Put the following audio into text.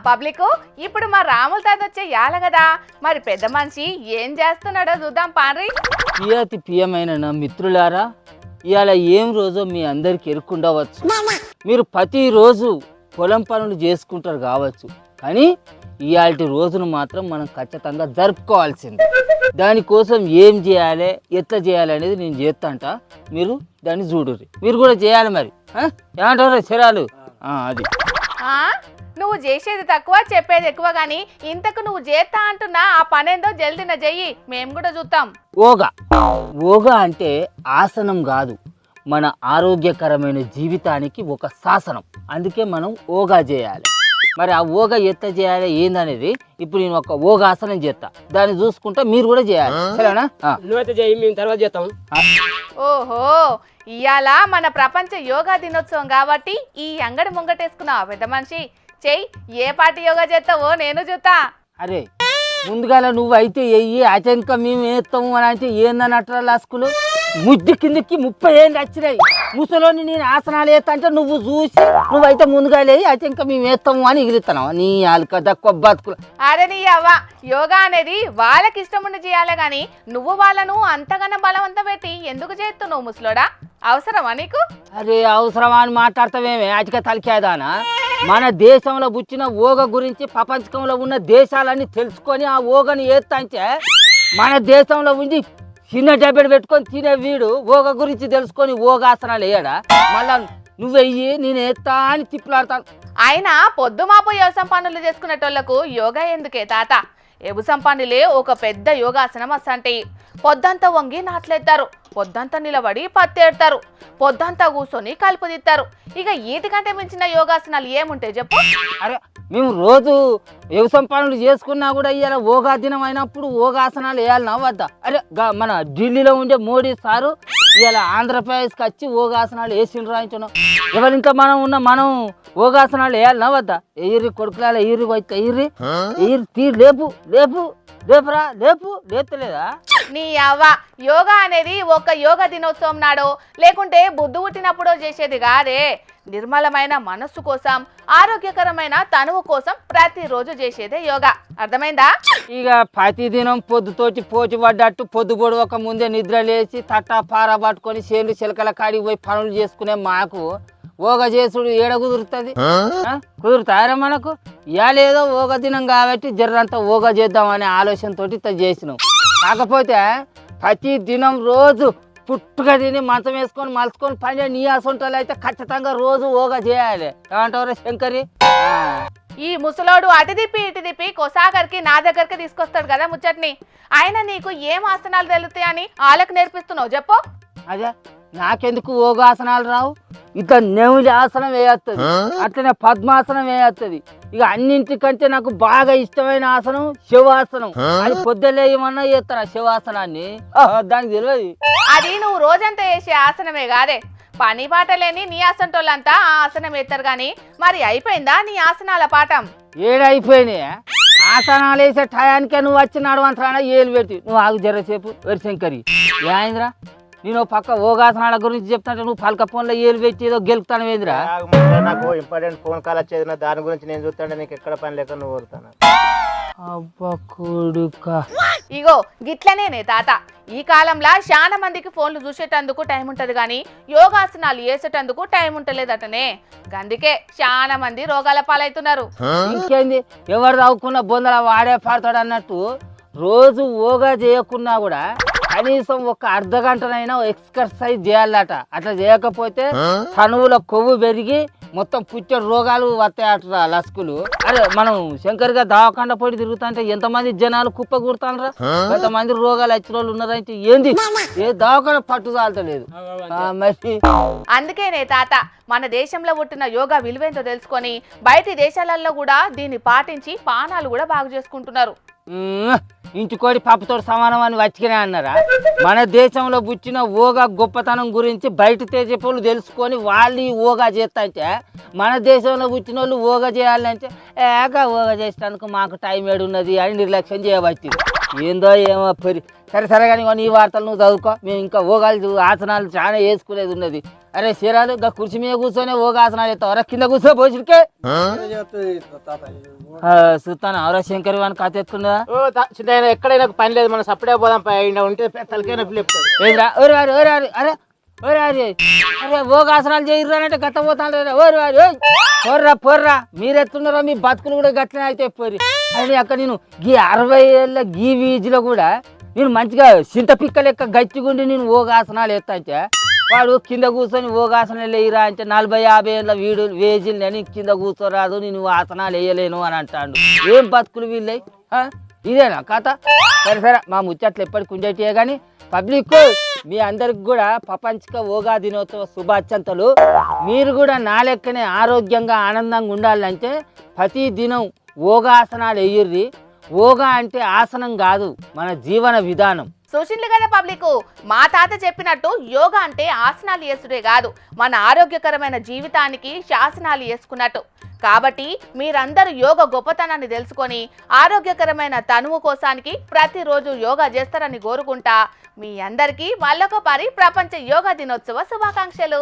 Public. ఇప్పుడు మా రాముల తాత వచ్చే యాల కదా, మరి పెద్ద మనిషి ఏం చేస్తున్నాడో చూద్దాం పాండ్రి. ప్రియతి ప్రియమైన నా మిత్రులారా, ఇవాళ ఏం రోజో మీ అందరికి ఎరుకుండవచ్చు. మీరు ప్రతిరోజు పొలం పనులు చేసుకుంటారు కావచ్చు, కానీ ఇవాళ రోజును మాత్రం మనం ఖచ్చితంగా జరుపుకోవాల్సింది. దానికోసం ఏం చేయాలి, ఎట్లా చేయాలి అనేది నేను చేస్తాంట, మీరు దాన్ని చూడుర్రి. మీరు కూడా చేయాలి. మరి ఏమంటారు శరాలు? అది నువ్వు చేసేది తక్కువ, చెప్పేది ఎక్కువ, గాని ఇంతకు నువ్వు చేస్తా అంటున్నా ఆ పనేందో జల్దిన చెయ్యి, మేము కూడా చూద్దాం. ఓగా అంటే ఆసనం కాదు, మన ఆరోగ్యకరమైన జీవితానికి ఒక శాసనం. అందుకే మనం ఓగా చేయాలి. మరి ఆ ఓగా ఎట్లా చేయాలి ఏందనేది ఇప్పుడు నేను ఒక ఓగాసనం చేస్తా, దాన్ని చూసుకుంటా మీరు కూడా చేయాలి. సరేనా? నువ్వైతే చేయి, మేము తర్వాత చేస్తాం. ఓహో, ఇవాళ మన ప్రపంచ యోగా దినోత్సవం కాబట్టి ఈ అంగడి ముంగటేసుకున్నావు పెద్ద మనిషి. చెయ్యి, ఏ పాటి యోగా చేస్తావో నేను చూస్తా. అరే ముందుగాల నువ్వు అయితే వెయ్యి, అచంక మేము వేస్తాము అని అంటే ఏందని అట్లా లాస్కులు ముద్దు కిందకి 30 ఏళ్ళు వచ్చినాయి. ముసలోని నేను ఆసనాలు వేస్తా అంటే నువ్వు చూసి నువ్వైతే ముందుగా లేయి అచంక మేము వేస్తాము అని ఎగురుతున్నావు. నీ ఆలుక దక్కువ బతుకులు. అరే నీ అవ్వ, యోగా అనేది వాళ్ళకి ఇష్టం ఉండి చేయాలి గాని నువ్వు వాళ్ళను అంతగానో బలవంతం పెట్టి ఎందుకు చేస్తున్నావు ముసలోడా? అవసరమా నీకు? అరే అవసరమా అని మాట్లాడతావేమే అటిక తలికేదానా? మన దేశంలో పుట్టిన ఓగ గురించి ప్రపంచంలో ఉన్న దేశాలన్నీ తెలుసుకొని ఆ ఓగని ఏత్తాంటే మన దేశంలో ఉండి చిన్న డబ్బెడు పెట్టుకొని తినే వీడు ఓగ గురించి తెలుసుకొని ఓగాసనాలు వేయడా? మళ్ళా నువ్వెయ్యి నేను ఎత్తా అని తిప్పులాడతాను. అయినా పొద్దు మాపు వ్యవసాయం పనులు చేసుకునేటోళ్లకు యోగా ఎందుకే తాత? ఎబుసం పనులే ఒక పెద్ద యోగాసనం అసంటే. పొద్దంతా వంగి నాట్లేస్తారు, పొద్దంతా నిలబడి పత్తేడతారు, పొద్దంతా కూర్చొని కలుపు తీస్తారు. ఇక వీటికంటే మించిన యోగాసనాలు ఏముంటాయి చెప్పు? అరే మేము రోజు వ్యవసాయం పనులు చేసుకున్నా కూడా ఇవాళ ఓగా దినం అయినప్పుడు ఓగాసనాలు వేయాలన్నా వద్దా? అరే మన ఢిల్లీలో ఉండే మోడీ సారు ఇవాళ ఆంధ్రప్రదేశ్కి వచ్చి ఓగాసనాలు వేసిండ్రు రాయించున్నాం. ఎవరింకా మనం ఓగాసనాలు వేయాలన్నా వద్దా? ఎయిర్రి కొడుకులాల ఎయిర్రి వచ్చి ఎయిర్రి తీ లేపు లేపు లేపురా లేపు లేపుతలేదా? నీ అవ్వ, యోగా అనేది ఒక యోగా దినోత్సవం నాడో లేకుంటే బుద్ధు పుట్టినప్పుడో చేసేది కాదే. నిర్మలమైన మనస్సు కోసం, ఆరోగ్యకరమైన తనువు కోసం ప్రతిరోజు చేసేదే యోగా. అర్థమైందా? ఇక ప్రతిదినం పొద్దుతోటి పోటీ పడ్డట్టు పొద్దు పొడవక ముందే నిద్ర లేచి తట్టా పారా పట్టుకొని చేలు చిలకల కాడికి పోయి పనులు చేసుకునే మాకు ఓగ చేసుడు ఏడ కుదురుతుంది? కుదురుతారా మనకు? ఇవాళేదో ఓగ దినం కాబట్టి జర్రంతా ఓగ చేద్దామనే ఆలోచనతో చేసినాం. కాకపోతే ప్రతి దినం రోజు పుట్టుగా తిని మంచం వేసుకొని మలుచుకొని పని నీ అసొంటోళ్ళు అయితే ఖచ్చితంగా రోజు ఓగా చేయాలి. ఏమంటారు శంకరి? ఈ ముసలోడు అటు తిప్పి ఇటు తిప్పి కొసాగరికి నా దగ్గరికి తీసుకొస్తాడు కదా ముచ్చట్ని. ఆయన నీకు ఏం ఆసనాలు తెలుస్తాయని వాళ్ళకి నేర్పిస్తున్నావు చెప్పు? అదే నాకెందుకు ఓగాసనాలు రావు? ఇట్లా నెమిలి ఆసనం వేయస్తుంది, అట్లనే పద్మాసనం వేయస్తుంది. ఇక అన్నింటికంటే నాకు బాగా ఇష్టమైన ఆసనం శివాసనం. అది పొద్దులేయమన్నా చేస్తారా శివాసనాన్ని? దానికి తెలియదు. అది నువ్వు రోజంతా వేసే ఆసనమే కాదే. పని పాట లేని నీ ఆసనటోళ్ళంతా ఆ ఆసనం వేస్తారు గాని మరి అయిపోయిందా నీ ఆసనాల పాఠం? ఏడైపోయినాయి ఆసనాలు వేసే టయానికే నువ్వు వచ్చి నడవంతరానా ఏలు పెట్టి నువ్వు ఆగు జరసేపు వరిశంకరి. ఏంద్రా నేను పక్క ఓగాసనాల గురించి చెప్తాంటే నువ్వు పలక ఫోన్లో ఏలు పెట్టి ఏదో గెలుపుతాను ఏంద్రా? నాకు ఇంపార్టెంట్ ఫోన్ కాల్ వచ్చేది, దాని గురించి నేను చూస్తాంటే నీకు ఎక్కడ పని లేక నువ్వు కోరుతాను. అబ్బా కొడుక, ఇగో గిట్లనేనే తాత. ఈ కాలంలో చాలా మందికి ఫోన్లు చూసేటందుకు టైం ఉంటది గాని యోగాసనాలు వేసేటందుకు టైం ఉంటలేదటనే. అందుకే చాలా మంది రోగాల పాలవుతున్నారు. ఇంకేంది, ఎవరు తవ్వుకున్న బొందల వాడే పడతాడు అన్నట్టు రోజు ఓగా చేయకున్నా కూడా కనీసం ఒక అర్ధ గంటనైనా ఎక్సర్సైజ్ చేయాలట. అట్లా చేయకపోతే తనువుల కొవ్వు పెరిగి మొత్తం పుచ్చడి రోగాలు వస్తాయట లస్కులు. అరే మనం శంకర్గా దవాఖాన పోయి తిరుగుతుంటే ఎంతమంది జనాలు కుప్ప కూడతానరా? ఎంతమంది రోగాలు వచ్చిన వాళ్ళు ఉన్నారంటే ఏంది ఏ దవాఖాన పట్టు చాలతలేదు. అందుకేనే తాత మన దేశంలో పుట్టిన యోగా విలువేంతో తెలుసుకొని బయటి దేశాలలో కూడా దీన్ని పాటించి పానాలు కూడా బాగు చేసుకుంటున్నారు. ఇంటికోడి పప్పుతో సమానం అని వచ్చికనే అన్నారా? మన దేశంలో పుట్టిన ఓగా గొప్పతనం గురించి బయట తేజపోళ్ళు తెలుసుకొని వాళ్ళు ఓగా చేస్తాంటే మన దేశంలో పుట్టిన వాళ్ళు ఓగా చేయాలంటే ఏక ఓగా చేసేందుకు మాకు టైం ఏడున్నది అని నిర్లక్ష్యం చేయవచ్చు. ఏందో ఏమో పరి సరే సరే కానీ నీ వార్తలు నువ్వు చదువుకో. మేము ఇంకా ఓగాలు ఆసనాలు చాలా వేసుకునేది ఉన్నది. అరే శీరాలు ఇంకా కుర్చీ మీద కూర్చొని ఓగాసనాలు వేస్తావు. అరే కింద కూర్చో పోషుడికే చూస్తాను. అవరా శంకర్ వాని కథ ఎత్తుకున్నా. చిన్న ఎక్కడైనా పని లేదు, మనం సపడే పోదాం. ఉంటే తలకైనా లేపుతాడు. ఏదిరా ఓరి వారి ఓరి వారి అరే ఓరి వారి అరే ఓగాసనాలు చేయరానంటే గత పోతాను. ఓరి వారి పోర్రా పోర్రా మీరెత్తున్నారా? మీ బతుకులు కూడా గట్లనే అయితే పోరి. అని అక్కడ నేను గీ 60 ఏళ్ళ గీ వీధిలో కూడా నేను మంచిగా చింత పిక్క లెక్క గట్టిగుండి నేను ఓగాసనాలు ఎత్తాంటే వాడు కింద కూర్చొని ఓగాసనాలు వేయరా అంటే 40-50 ఏళ్ళ వేజీలు నేను కింద కూర్చోరాదు, నేను ఆసనాలు వేయలేను అని అంటాడు. ఏం బతుకులు వీళ్ళయి? ఇదేనా కథ? సరే సరే మా ముచ్చట్లు ఎప్పటికి ఉండేటియే కానీ పబ్లిక్ మీ అందరికి కూడా ప్రపంచ యోగా దినోత్సవ శుభాచంతలు. మీరు కూడా నా లెక్కనే ఆరోగ్యంగా ఆనందంగా ఉండాలంటే ప్రతి దినం యోగాసనాలు వేయర్రి. యోగా అంటే ఆసనం కాదు, మన జీవన విధానం. చూసిండ్లు కదా పబ్లిక్, మా తాత చెప్పినట్టు యోగా అంటే ఆసనాలు వేసుడే కాదు, మన ఆరోగ్యకరమైన జీవితానికి శాసనాలు వేసుకున్నట్టు. కాబట్టి మీరందరూ యోగా గొప్పతనాన్ని తెలుసుకొని ఆరోగ్యకరమైన తనువు కోసానికి ప్రతిరోజు యోగా చేస్తారని కోరుకుంటా మీ అందరికీ మళ్ళొకసారి ప్రపంచ యోగా దినోత్సవ శుభాకాంక్షలు.